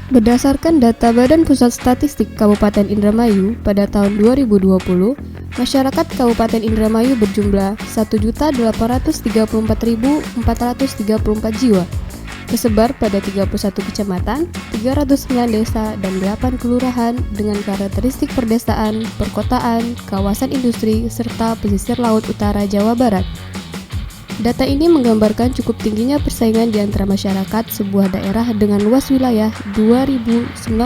Berdasarkan data Badan Pusat Statistik Kabupaten Indramayu pada tahun 2020, masyarakat Kabupaten Indramayu berjumlah 1.834.434 jiwa, tersebar pada 31 kecamatan, 309 desa, dan 8 kelurahan dengan karakteristik perdesaan, perkotaan, kawasan industri, serta pesisir laut utara Jawa Barat. Data ini menggambarkan cukup tingginya persaingan di antara masyarakat sebuah daerah dengan luas wilayah 2.099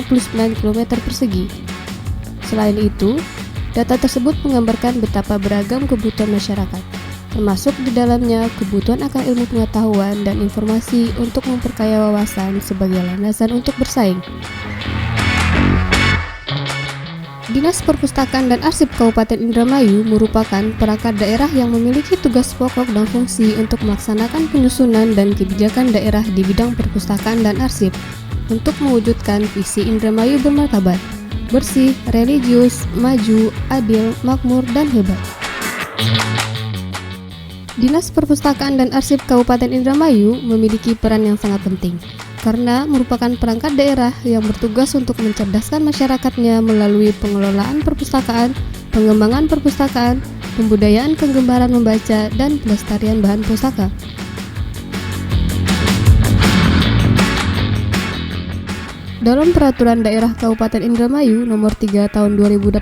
km persegi. Selain itu, data tersebut menggambarkan betapa beragam kebutuhan masyarakat, termasuk di dalamnya kebutuhan akan ilmu pengetahuan dan informasi untuk memperkaya wawasan sebagai landasan untuk bersaing. Dinas Perpustakaan dan Arsip Kabupaten Indramayu merupakan perangkat daerah yang memiliki tugas pokok dan fungsi untuk melaksanakan penyusunan dan kebijakan daerah di bidang perpustakaan dan arsip untuk mewujudkan visi Indramayu bermartabat, bersih, religius, maju, adil, makmur, dan hebat. Dinas Perpustakaan dan Arsip Kabupaten Indramayu memiliki peran yang sangat penting karena merupakan perangkat daerah yang bertugas untuk mencerdaskan masyarakatnya melalui pengelolaan perpustakaan, pengembangan perpustakaan, pembudayaan kegemaran membaca, dan pelestarian bahan pustaka. Dalam Peraturan Daerah Kabupaten Indramayu Nomor 3 Tahun 2018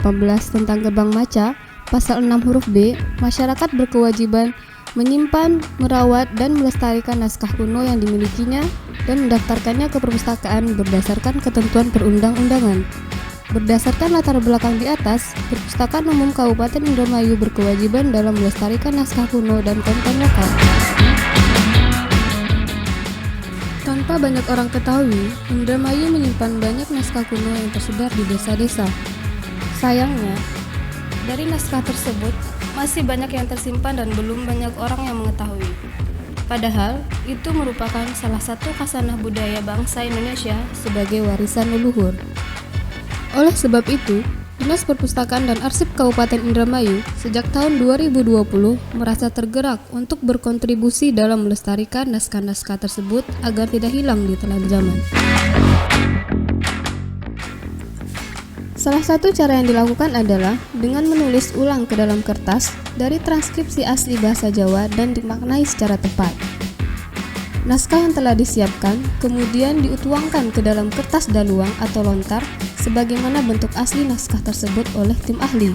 tentang Gerbang Maca, Pasal 6 huruf B, masyarakat berkewajiban menyimpan, merawat, dan melestarikan naskah kuno yang dimilikinya dan mendaftarkannya ke perpustakaan berdasarkan ketentuan perundang-undangan. Berdasarkan latar belakang di atas, Perpustakaan Umum Kabupaten Indramayu berkewajiban dalam melestarikan naskah kuno dan konten lokal. Tanpa banyak orang ketahui, Indramayu menyimpan banyak naskah kuno yang tersebar di desa-desa. Sayangnya, dari naskah tersebut, masih banyak yang tersimpan dan belum banyak orang yang mengetahui. Padahal, itu merupakan salah satu khasanah budaya bangsa Indonesia sebagai warisan leluhur. Oleh sebab itu, Dinas Perpustakaan dan Arsip Kabupaten Indramayu sejak tahun 2020 merasa tergerak untuk berkontribusi dalam melestarikan naskah-naskah tersebut agar tidak hilang di telan zaman. Salah satu cara yang dilakukan adalah dengan menulis ulang ke dalam kertas dari transkripsi asli bahasa Jawa dan dimaknai secara tepat. Naskah yang telah disiapkan kemudian dituangkan ke dalam kertas daluang atau lontar sebagaimana bentuk asli naskah tersebut oleh tim ahli.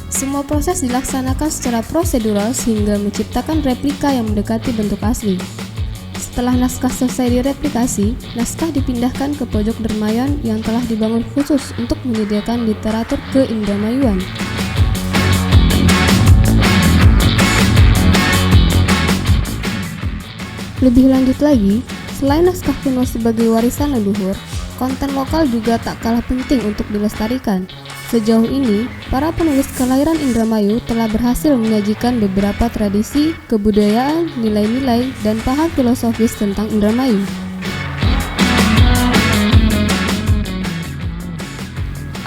Semua proses dilaksanakan secara prosedural sehingga menciptakan replika yang mendekati bentuk asli. Setelah naskah selesai direplikasi, naskah dipindahkan ke pojok dermayan yang telah dibangun khusus untuk menyediakan literatur ke-Indramayuan. Lebih lanjut lagi, selain naskah kuno sebagai warisan leluhur, konten lokal juga tak kalah penting untuk dilestarikan. Sejauh ini, para penulis kelahiran Indramayu telah berhasil menyajikan beberapa tradisi, kebudayaan, nilai-nilai, dan paham filosofis tentang Indramayu.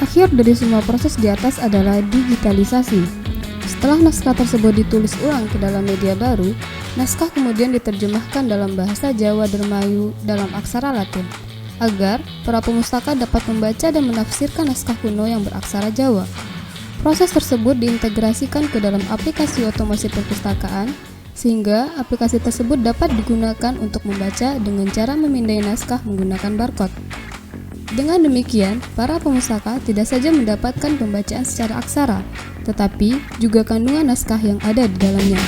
Akhir dari semua proses di atas adalah digitalisasi. Setelah naskah tersebut ditulis ulang ke dalam media baru, naskah kemudian diterjemahkan dalam bahasa Jawa Dermayu dalam aksara Latin, agar para pemustaka dapat membaca dan menafsirkan naskah kuno yang beraksara Jawa. Proses tersebut diintegrasikan ke dalam aplikasi otomasi perpustakaan, sehingga aplikasi tersebut dapat digunakan untuk membaca dengan cara memindai naskah menggunakan barcode. Dengan demikian, para pemustaka tidak saja mendapatkan pembacaan secara aksara, tetapi juga kandungan naskah yang ada di dalamnya.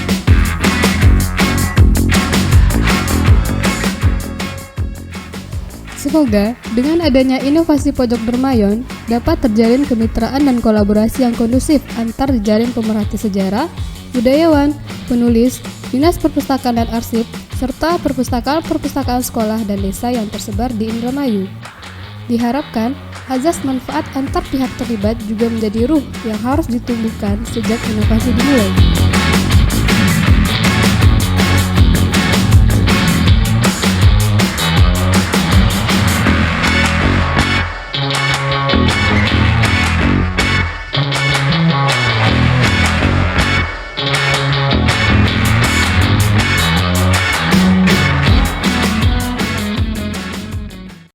Semoga dengan adanya inovasi pojok dermayon dapat terjalin kemitraan dan kolaborasi yang kondusif antar jejaring pemerhati sejarah, budayawan, penulis, Dinas Perpustakaan dan Arsip, serta perpustakaan sekolah dan desa yang tersebar di Indramayu. Diharapkan azas manfaat antar pihak terlibat juga menjadi ruh yang harus ditumbuhkan sejak inovasi dimulai.